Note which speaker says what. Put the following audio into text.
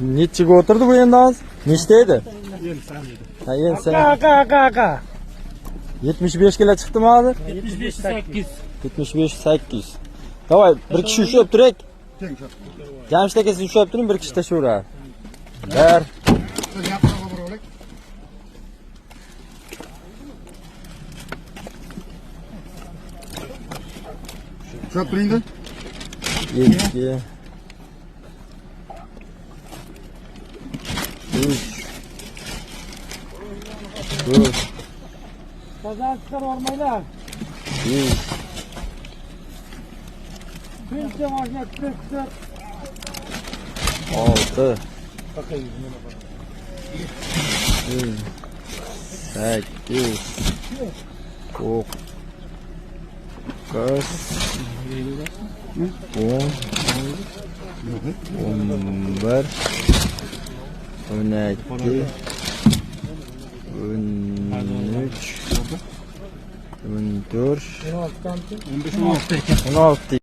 Speaker 1: Nechiga o'tirdi bu endi hozir? Nechta edi? Ha, endi sen.
Speaker 2: Aka.
Speaker 1: 75 kilo chiqdimi hozir? 75 800. Davay, bir kishi ushab turak. Jamshid aka siz ushab turing, bir kishi tashaveradi. Bir.
Speaker 3: Ushab turingda.
Speaker 1: 2. 3. 4.
Speaker 2: Pazar çıkarmaylar.
Speaker 1: 5.
Speaker 2: Bir cevabına çıktı.
Speaker 1: 6. 8. 9. 10. 11. 12. 13. 14.
Speaker 2: 15 16.
Speaker 1: 16.